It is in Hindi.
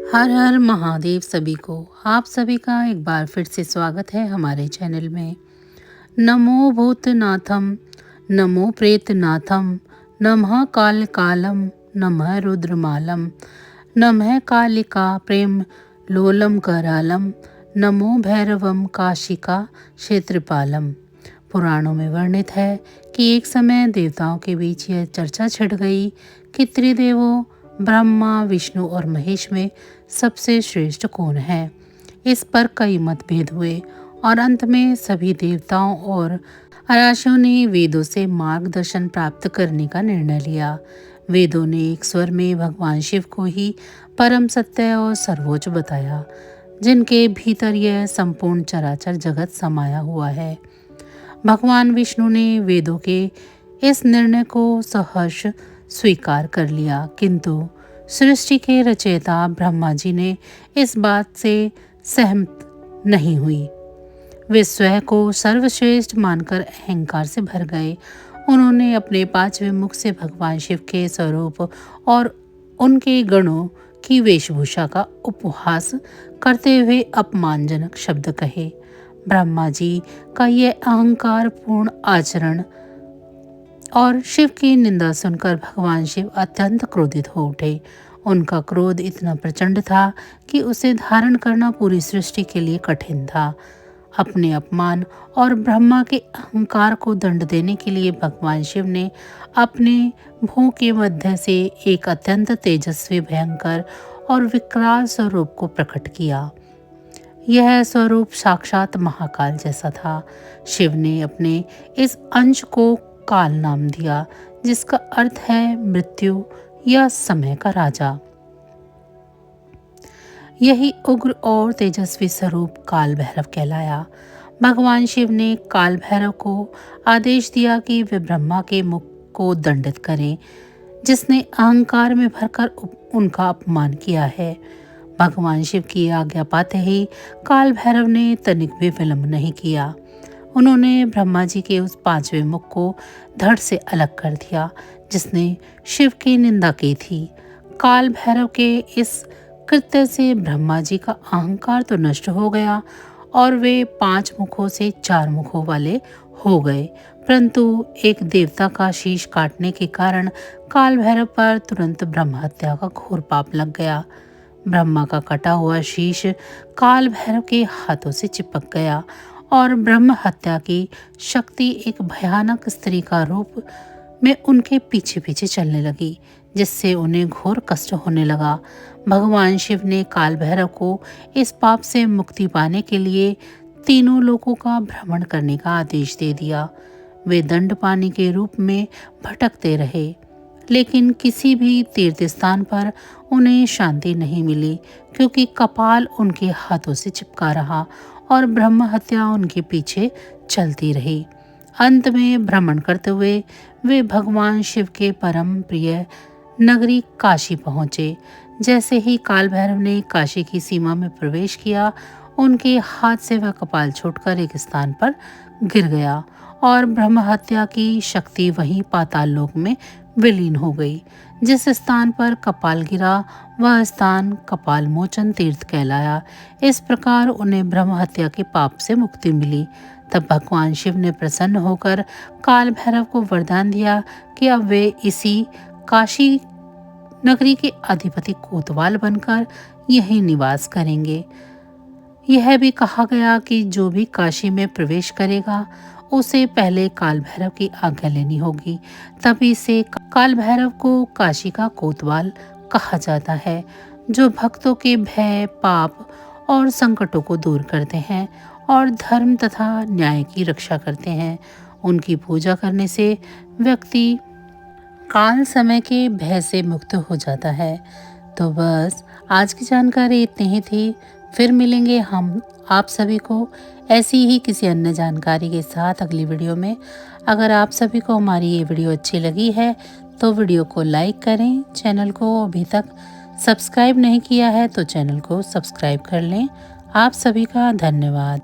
हर हर महादेव सभी को। आप सभी का एक बार फिर से स्वागत है हमारे चैनल में। नमो भूतनाथम, नमो प्रेतनाथम, नमः काल कालम, नमः रुद्रमालम, नमः कालिका प्रेम लोलम करालम, नमो भैरवम काशिका क्षेत्रपालम। पुराणों में वर्णित है कि एक समय देवताओं के बीच यह चर्चा छिड़ गई कि त्रिदेवों ब्रह्मा, विष्णु और महेश में सबसे श्रेष्ठ कौन है। इस पर कई मतभेद हुए और अंत में सभी देवताओं और अराशियों ने वेदों से मार्गदर्शन प्राप्त करने का निर्णय लिया। वेदों ने एक स्वर में भगवान शिव को ही परम सत्य और सर्वोच्च बताया, जिनके भीतर यह संपूर्ण चराचर जगत समाया हुआ है। भगवान विष्णु ने वेदों के इस निर्णय को सहर्ष स्वीकार कर लिया, किंतु सृष्टि के रचयिता ब्रह्मा जी ने इस बात से सहमत नहीं हुई। वे स्वयं को सर्वश्रेष्ठ मानकर अहंकार से भर गए। उन्होंने अपने पांचवें मुख से भगवान शिव के स्वरूप और उनके गणों की वेशभूषा का उपहास करते हुए अपमानजनक शब्द कहे। ब्रह्मा जी का यह अहंकार पूर्ण आचरण और शिव की निंदा सुनकर भगवान शिव अत्यंत क्रोधित हो उठे। उनका क्रोध इतना प्रचंड था कि उसे धारण करना पूरी सृष्टि के लिए कठिन था। अपने अपमान और ब्रह्मा के अहंकार को दंड देने के लिए भगवान शिव ने अपने भूख के मध्य से एक अत्यंत तेजस्वी, भयंकर और विकराल स्वरूप को प्रकट किया। यह स्वरूप साक्षात महाकाल जैसा था। शिव ने अपने इस अंश को काल नाम दिया, जिसका अर्थ है मृत्यु या समय का राजा। यही उग्र और तेजस्वी स्वरूप काल भैरव कहलाया। भगवान शिव ने काल भैरव को आदेश दिया कि वे ब्रह्मा के मुख को दंडित करें, जिसने अहंकार में भरकर उनका अपमान किया है। भगवान शिव की आज्ञा पाते ही काल भैरव ने तनिक भी विलंब नहीं किया। उन्होंने ब्रह्मा जी के उस पांचवें मुख को धड़ से अलग कर दिया, जिसने शिव की निंदा की थी। काल भैरव के इस कृत्य से ब्रह्मा जी का अहंकार तो नष्ट हो गया और वे 5 मुखों से 4 मुखों वाले हो गए, परंतु एक देवता का शीश काटने के कारण काल भैरव पर तुरंत ब्रह्म हत्या का घोर पाप लग गया। ब्रह्मा का कटा हुआ शीश काल भैरव के हाथों से चिपक गया और ब्रह्म हत्या की शक्ति एक भयानक स्त्री का रूप में उनके पीछे पीछे चलने लगी, जिससे उन्हें घोर कष्ट होने लगा। भगवान शिव ने काल भैरव को इस पाप से मुक्ति पाने के लिए तीनों लोकों का भ्रमण करने का आदेश दे दिया। वे दंड पाने के रूप में भटकते रहे, लेकिन किसी भी तीर्थ स्थान पर उन्हें शांति नहीं मिली, क्योंकि कपाल उनके हाथों से चिपका रहा और ब्रह्म हत्या उनके पीछे चलती रही। अंत में भ्रमण करते हुए वे भगवान शिव के परम प्रिय नगरी काशी पहुँचे। जैसे ही काल भैरव ने काशी की सीमा में प्रवेश किया, उनके हाथ से वह कपाल छूटकर एक स्थान पर गिर गया और ब्रह्म हत्या की शक्ति वहीं पाताल लोक में विलीन हो गई। जिस स्थान पर कपाल गिरा वह स्थान कपाल मोचन तीर्थ कहलाया। इस प्रकार उन्हें ब्रह्म हत्या के पाप से मुक्ति मिली। तब भगवान शिव ने प्रसन्न होकर काल भैरव को वरदान दिया कि अब वे इसी काशी नगरी के अधिपति कोतवाल बनकर यहीं निवास करेंगे। यह भी कहा गया कि जो भी काशी में प्रवेश करेगा उसे पहले काल भैरव की आज्ञा लेनी होगी, तभी से काल भैरव को काशी का कोतवाल कहा जाता है, जो भक्तों के भय, पाप और संकटों को दूर करते हैं और धर्म तथा न्याय की रक्षा करते हैं। उनकी पूजा करने से व्यक्ति काल समय के भय से मुक्त हो जाता है। तो बस आज की जानकारी इतनी ही थी। फिर मिलेंगे हम आप सभी को ऐसी ही किसी अन्य जानकारी के साथ अगली वीडियो में। अगर आप सभी को हमारी ये वीडियो अच्छी लगी है तो वीडियो को लाइक करें। चैनल को अभी तक सब्सक्राइब नहीं किया है तो चैनल को सब्सक्राइब कर लें। आप सभी का धन्यवाद।